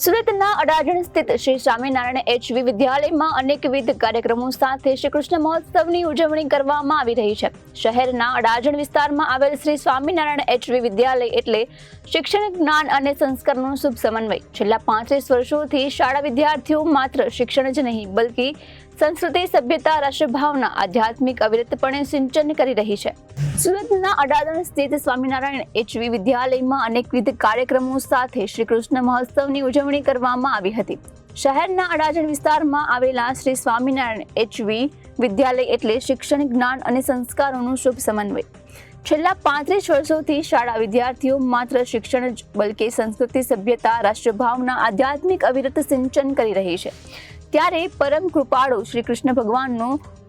સુરતના અડાજણ સ્થિત શ્રી સ્વામિનારાયણ એચવી વિદ્યાલયમાં અનેકવિધ કાર્યક્રમો સાથે શ્રી કૃષ્ણ મહોત્સવની ઉજવણી કરવામાં આવી રહી છે। શહેરના અડાજણ વિસ્તારમાં આવેલ શ્રી સ્વામિનારાયણ એચવી વિદ્યાલય એટલે શિક્ષણ, જ્ઞાન અને સંસ્કારનો શુભ સમન્વય। છેલ્લા 35 વર્ષોથી શાળા વિદ્યાર્થીઓ માત્ર શિક્ષણ જ નહીં બલ્કि સંસ્કૃતિ, સભ્યતા, રાષ્ટ્રભાવના, આધ્યાત્મિક અવિરતપણે સિંચન કરી રહી છે। સુરતના અડાજણ સ્થિત સ્વામિનારાયણ એચવી વિદ્યાલયમાં અનેકવિધ કાર્યક્રમો સાથે શ્રી કૃષ્ણ મહોત્સવની ઉજવણી કરવામાં આવી હતી। શહેરના અડાજણ વિસ્તારમાં આવેલા શ્રી સ્વામિનારાયણ એચવી વિદ્યાલય એટલે શિક્ષણ, જ્ઞાન અને સંસ્કારોનો શુભ સમન્વય। છેલ્લા 35 વર્ષોથી શાળા વિદ્યાર્થીઓ માત્ર શિક્ષણ જ બલ્કि સંસ્કૃતિ, સભ્યતા, રાષ્ટ્રભાવના, આધ્યાત્મિક અવિરત સિંચન કરી રહી છે। ત્યારે પરમ કૃપાળુ શ્રી કૃષ્ણ ભગવાનનો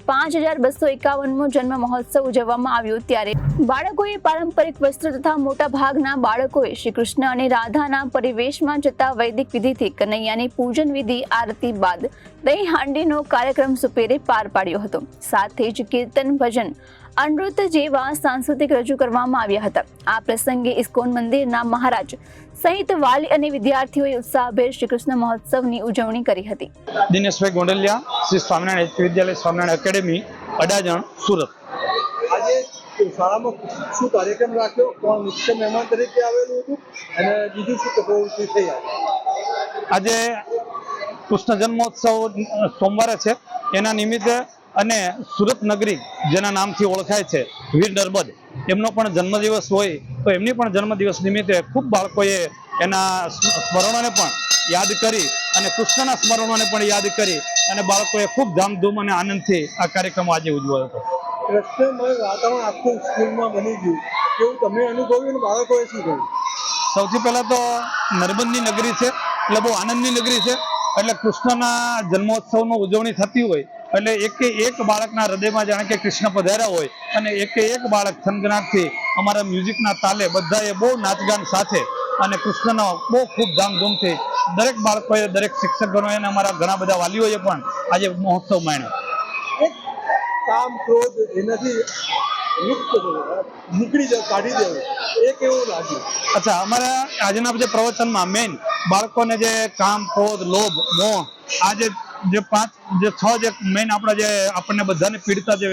5251મો જન્મ મહોત્સવ ઉજવવામાં આવ્યો। ત્યારે બાળકોએ પારંપરિક વસ્ત્ર તથા મોટા ભાગના બાળકોએ શ્રી કૃષ્ણ અને રાધાના પરિવેશમાં જતા વૈદિક વિધિથી કનૈયાની પૂજન વિધિ આરતી બાદ દહીં હાંડીનો કાર્યક્રમ સુપેરે પાર પાડ્યો હતો। સાથે જ કીર્તન, ભજન, અનૃત જેવા સાંસ્કૃતિક રજૂ કરવામાં આવ્યા હતા। આ પ્રસંગે ઇસ્કોન મંદિરના મહારાજ સહિત વાલી અને વિદ્યાર્થીઓએ ઉત્સાહભેર શ્રી કૃષ્ણ મહોત્સવની ઉજવણી કરી હતી। દિનેશભાઈ ગોંડલિયા, શ્રી સ્વામિનારાયણ એચવી વિદ્યાલય, સ્વામિનારાયણ એકેડેમી, અડાજણ, સુરત। આજે શાળામાં શું કાર્યક્રમ રાખ્યો, કોણ મુખ્ય મહેમાન તરીકે આવેલું હતું અને બીજું શું પ્રવૃત્તિ થઈ? આજે કૃષ્ણ જન્મોત્સવ સોમવારે છે, એના નિમિત્તે અને સુરત નગરી જેના નામથી ઓળખાય છે વીર નર્મદ, એમનો પણ જન્મદિવસ હોય તો એમની પણ જન્મદિવસ નિમિત્તે ખૂબ બાળકોએ એના સ્મરણોને પણ યાદ કરી અને કૃષ્ણના સ્મરણોને પણ યાદ કરી અને બાળકોએ ખૂબ ધામધૂમ અને આનંદથી આ કાર્યક્રમ આજે ઉજવ્યો હતો। કૃષ્ણમય વાતાવરણ આખું સ્કૂલમાં બની ગયું, એવું તમે અનુભવ્યું અને બાળકોએ શું કહ્યું? સૌથી પહેલા તો નર્મદની નગરી છે એટલે બહુ આનંદની નગરી છે, એટલે કૃષ્ણના જન્મોત્સવની ઉજવણી થતી હોય એટલે એક બાળકના હૃદયમાં જાણે કે કૃષ્ણ પધાર્યા હોય અને એક બાળક થનગનાટથી અમારા મ્યુઝિકના તાલે બધાએ બહુ નાચગાન સાથે અને કૃષ્ણનો બહુ ખૂબ ધામધૂમથી દરેક બાળકોએ, દરેક શિક્ષકોએ અને અમારા ઘણા બધા વાલીઓએ પણ આજે મહોત્સવ માણ્યો। એક કામ, ક્રોધ એનાથી મુક્ત નીકળી કાઢી દેવું, એ કેવું લાગ્યું? અચ્છા, અમારા આજના જે પ્રવચનમાં મેઇન બાળકોને જે કામ, ક્રોધ, લોભ, મોહ, આ જે 6 જે મેઇન આપણા જે આપણને બધાને પીડતા જે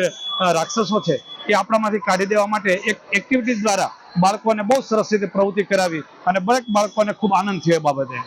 રાક્ષસો છે એ આપણામાંથી કાઢી દેવા માટે એક એક્ટિવિટીઝ દ્વારા બાળકોને બહુ સરસ રીતે પ્રવૃત્તિ કરાવી અને દરેક બાળકોને ખૂબ આનંદ થયો એ બાબતે।